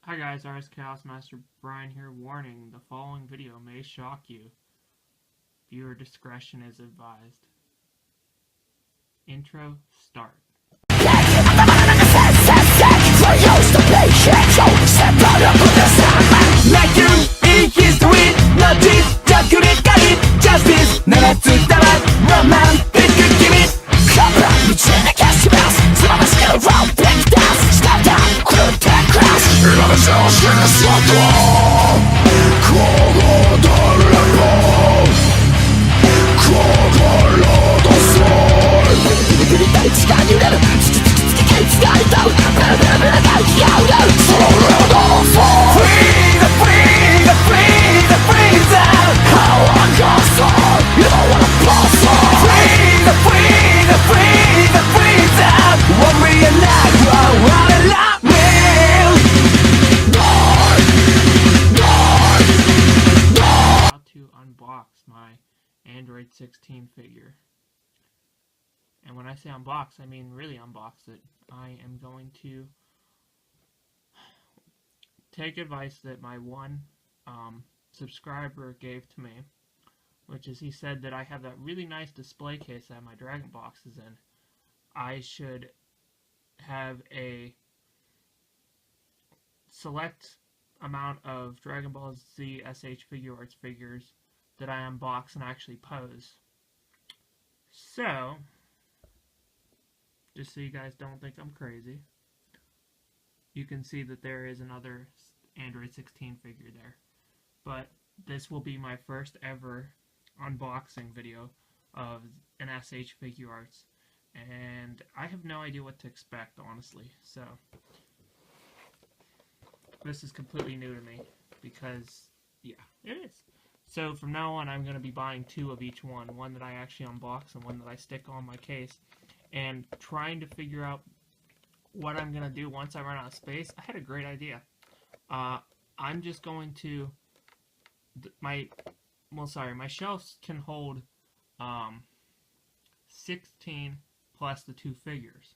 Hi guys, RS Chaos Master Brian here. Warning, the following video may shock you. Viewer discretion is advised. Intro, start. Unbox my Android 16 figure. And when I say unbox, I mean really unbox it. I am going to take advice that my one subscriber gave to me, which is he said that I have that really nice display case that my Dragon Box is in. I should have a select amount of Dragon Ball Z SH Figuarts figures that I unbox and actually pose. So, just so you guys don't think I'm crazy, you can see that there is another Android 16 figure there. But this will be my first ever unboxing video of an SH Figuarts, and I have no idea what to expect, honestly. So, this is completely new to me, because, yeah, it is. So from now on, I'm going to be buying two of each one that I actually unbox and one that I stick on my case, and trying to figure out what I'm going to do once I run out of space. I had a great idea. I'm just going to, my shelves can hold 16 plus the two figures.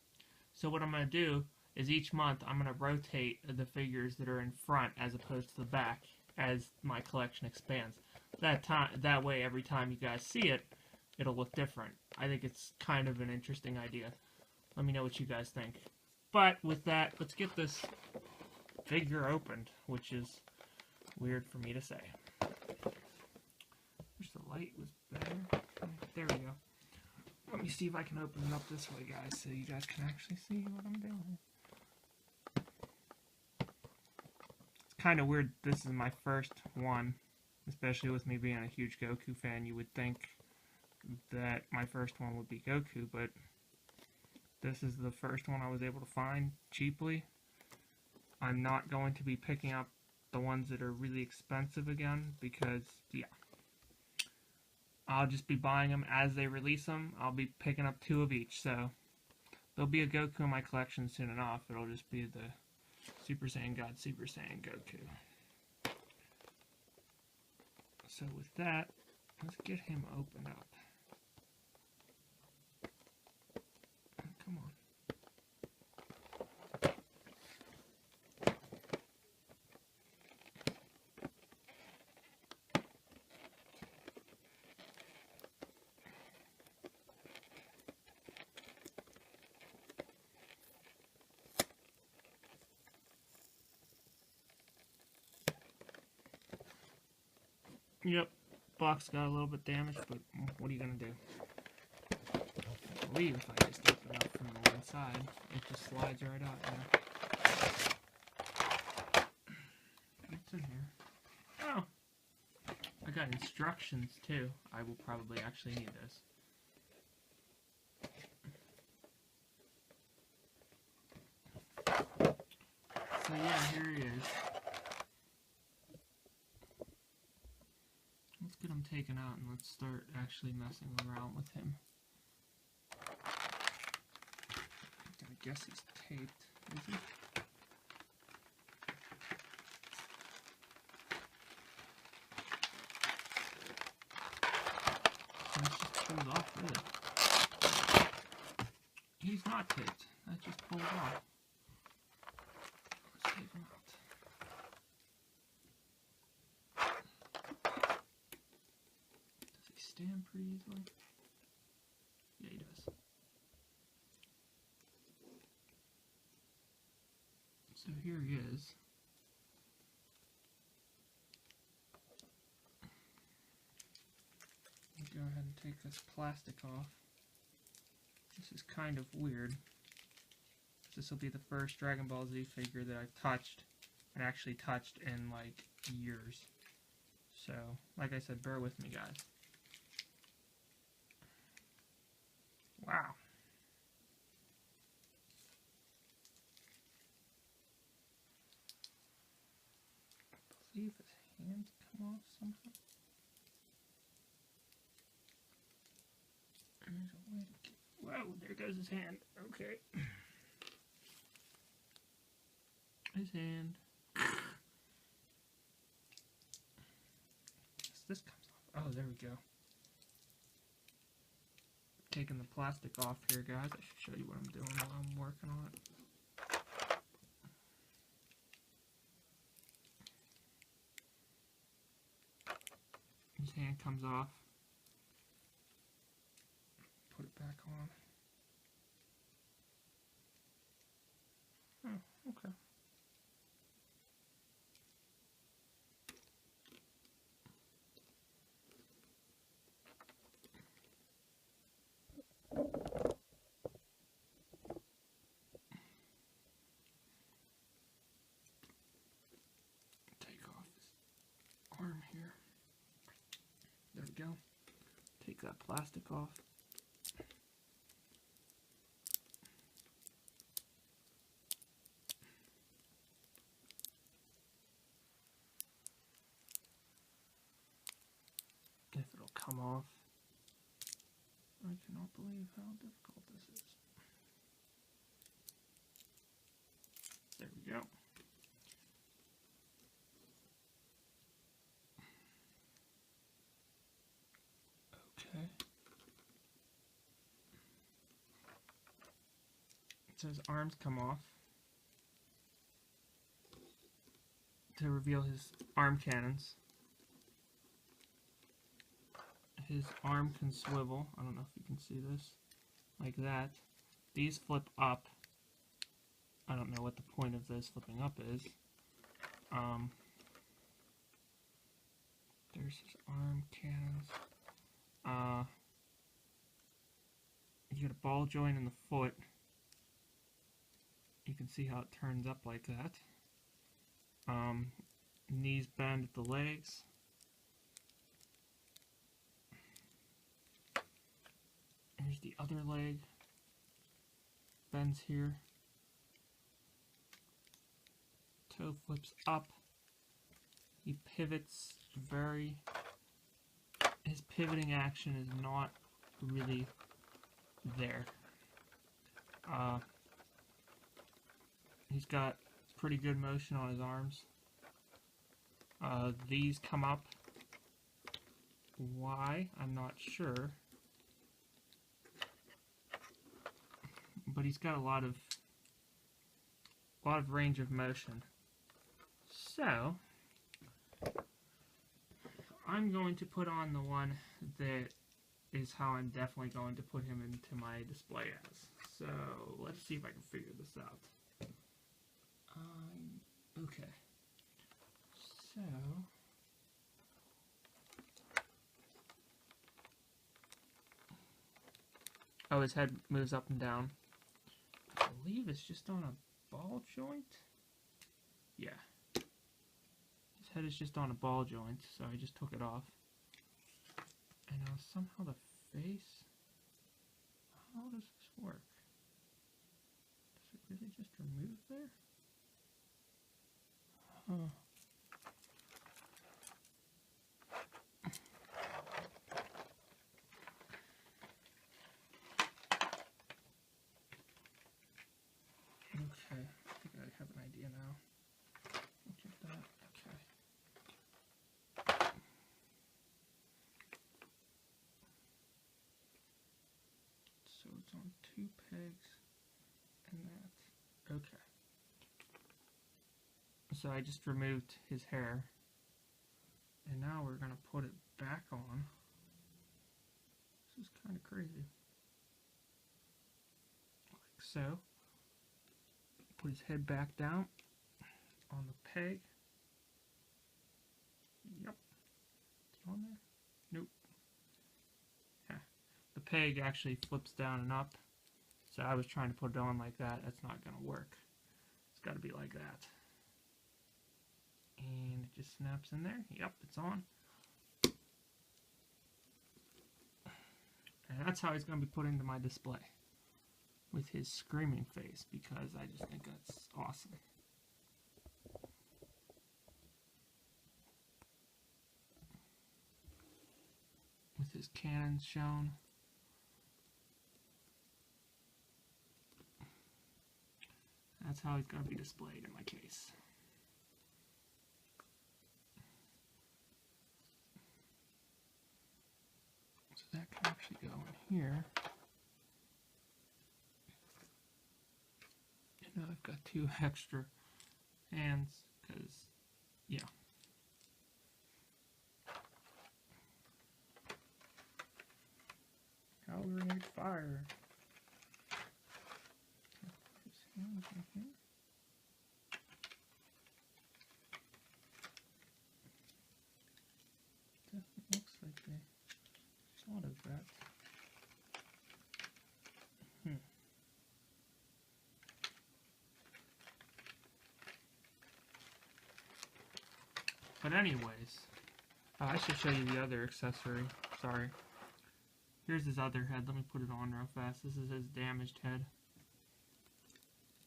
So what I'm going to do is each month I'm going to rotate the figures that are in front as opposed to the back as my collection expands. That way, every time you guys see it, it'll look different. I think it's kind of an interesting idea. Let me know what you guys think. But with that, let's get this figure opened, which is weird for me to say. Wish the light was better. There we go. Let me see if I can open it up this way, guys, so you guys can actually see what I'm doing. It's kind of weird. This is my first one. Especially with me being a huge Goku fan, you would think that my first one would be Goku, but this is the first one I was able to find cheaply. I'm not going to be picking up the ones that are really expensive again, because, yeah, I'll just be buying them as they release them. I'll be picking up two of each, so there'll be a Goku in my collection soon enough. It'll just be the Super Saiyan God, Super Saiyan Goku. So with that, let's get him opened up. Come on. Yep, box got a little bit damaged, but what are you going to do? I believe if I just open it up from the one side, it just slides right out there. What's in here? Oh! I got instructions, too. I will probably actually need this. So yeah, here he is. Let's get him taken out and let's start actually messing around with him. I guess he's taped, is he? That just pulls off, really. He's not taped. That just pulled off. Let's take him out. stand pretty easily. Yeah, he does. So here he is. Go ahead and take this plastic off. This is kind of weird. This will be the first Dragon Ball Z figure that I've touched, and actually touched in like years. So, like I said, bear with me, guys. Wow. I believe his hands come off somehow. There's a way to get... Whoa, there goes his hand. Okay. His hand. This comes off. Oh, there we go. Taking the plastic off here, guys. I should show you what I'm doing while I'm working on it. His hand comes off. Put it back on. Oh, okay. Take off his arm here. There we go. Take that plastic off. If it'll come off. I cannot believe how difficult this is. There we go. Okay. So his arms come off to reveal his arm cannons. His arm can swivel. I don't know if you can see this. Like that. These flip up. I don't know what the point of this flipping up is. There's his arm cannons. You get a ball joint in the foot. You can see how it turns up like that. Knees bend at the legs. Here's the other leg. Bends here. Toe flips up. He pivots very... His pivoting action is not really there. He's got pretty good motion on his arms. These come up. Why? I'm not sure. But he's got a lot of range of motion. So I'm going to put on the one that is how I'm definitely going to put him into my display as. So let's see if I can figure this out. Okay. So oh, his head moves up and down. I believe it's just on a ball joint. Yeah. His head is just on a ball joint, so I just took it off. And now somehow the face... How does this work? Does it really just remove there? Huh. Okay, I think I have an idea now. Look at that. Okay. So it's on two pegs and that. Okay. So I just removed his hair. And now we're going to put it back on. This is kind of crazy. Like so. Put his head back down on the peg. Yep. Is it on there? Nope. Yeah. The peg actually flips down and up. So I was trying to put it on like that. That's not going to work. It's got to be like that. And it just snaps in there. Yep, it's on. And that's how he's going to be put into my display. With his screaming face, because I just think that's awesome. With his cannons shown. That's how he's going to be displayed in my case. So that can actually go in here. And now I've got 2 extra hands, because, yeah. How grenade fire. His hands in here. Definitely looks like they thought of that. But anyways, I should show you the other accessory. Sorry. Here's his other head. Let me put it on real fast. This is his damaged head.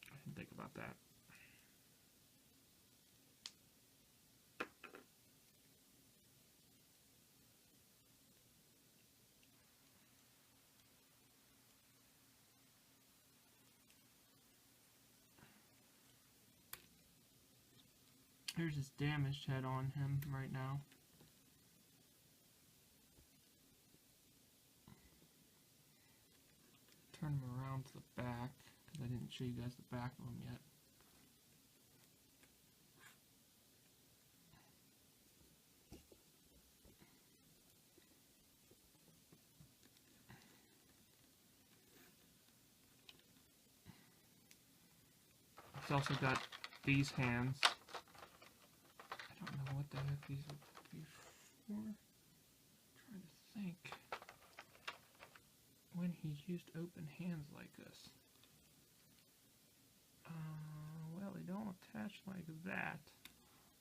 I didn't think about that. Here's his damaged head on him right now. Turn him around to the back, because I didn't show you guys the back of him yet. It's also got these hands. I don't know what the heck these would be for. I'm trying to think. When he used open hands like this. Well, they don't attach like that.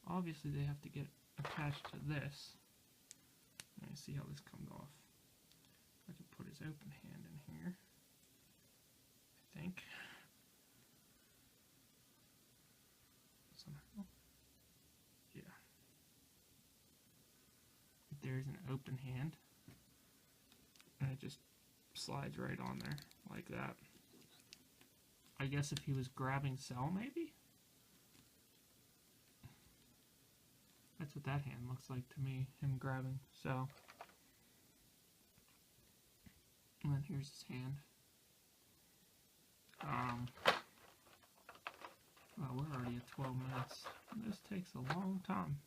Obviously, they have to get attached to this. Let me see how this comes off. I can put his open hand in here. I think. Somehow. Yeah. There's an open hand. And it just slides right on there, like that. I guess if he was grabbing cell, maybe? That's what that hand looks like to me, him grabbing cell. And then here's his hand. Well, we're already at 12 minutes. This takes a long time.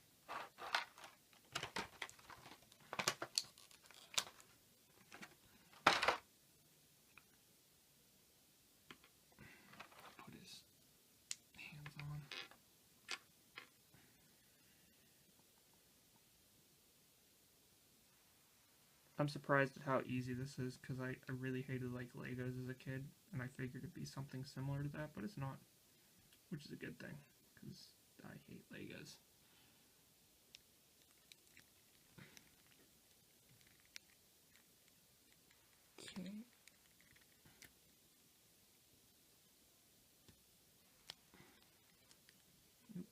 Put his hands on. I'm surprised at how easy this is, because I really hated like Legos as a kid, and I figured it'd be something similar to that, but it's not, which is a good thing, because I hate Legos. Okay. Nope.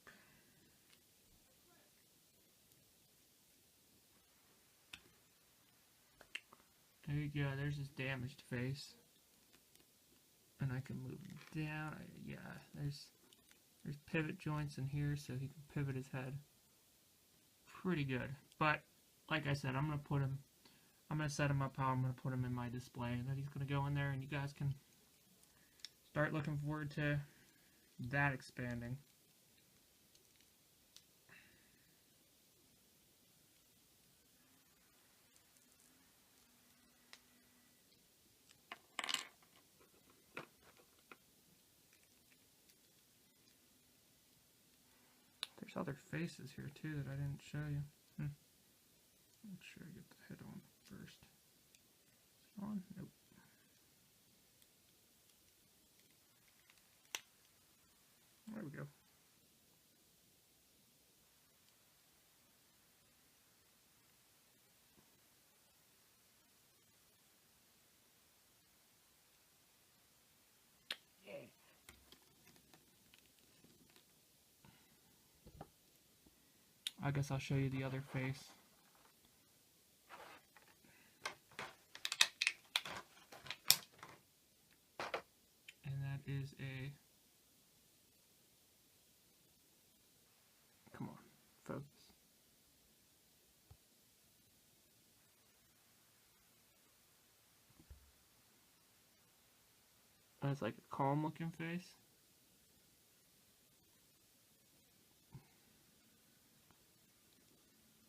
There you go, there's his damaged face. And I can move him down. Yeah, there's pivot joints in here so he can pivot his head. Pretty good. But like I said, I'm gonna set him up how I'm gonna put him in my display, and then he's gonna go in there, and you guys can start looking forward to that expanding. other faces here too that I didn't show you. Make sure I get the head on first. Is it on? Nope. There we go. Yay. I guess I'll show you the other face. And that is a... Come on, focus. That's like a calm looking face.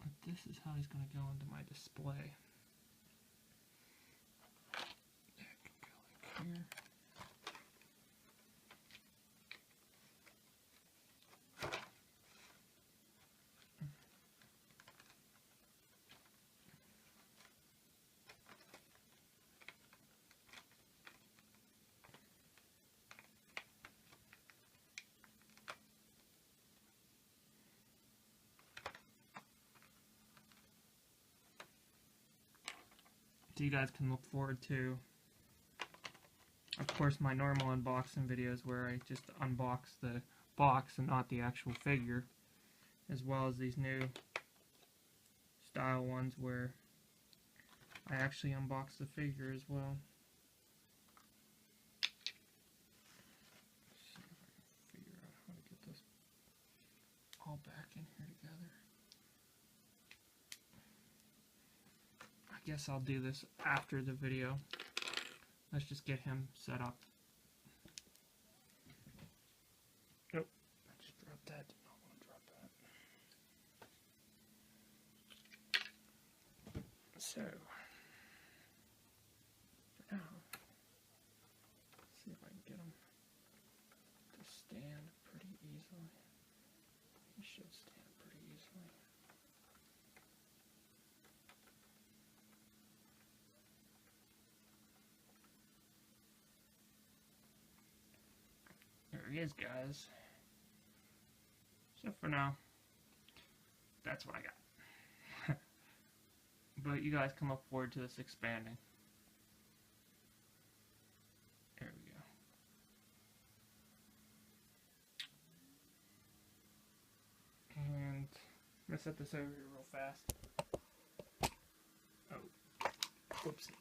But this is how he's going to go into my display. That can go like here. So you guys can look forward to, of course, my normal unboxing videos where I just unbox the box and not the actual figure, as well as these new style ones where I actually unbox the figure as well. Let's see if I can figure out how to get this all back in here together. I guess I'll do this after the video. Let's just get him set up. Nope, I just dropped that. Did not want to drop that. So, for now, let's see if I can get him to stand pretty easily. He should stand pretty easily. There he is, guys. So for now, that's what I got. But you guys can look forward to this expanding. There we go. And I'm going to set this over here real fast. Oh, whoopsie.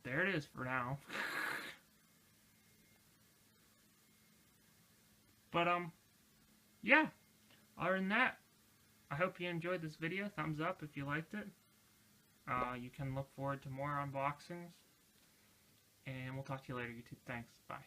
There it is for now. But, yeah. Other than that, I hope you enjoyed this video. Thumbs up if you liked it. You can look forward to more unboxings. And we'll talk to you later, YouTube. Thanks. Bye.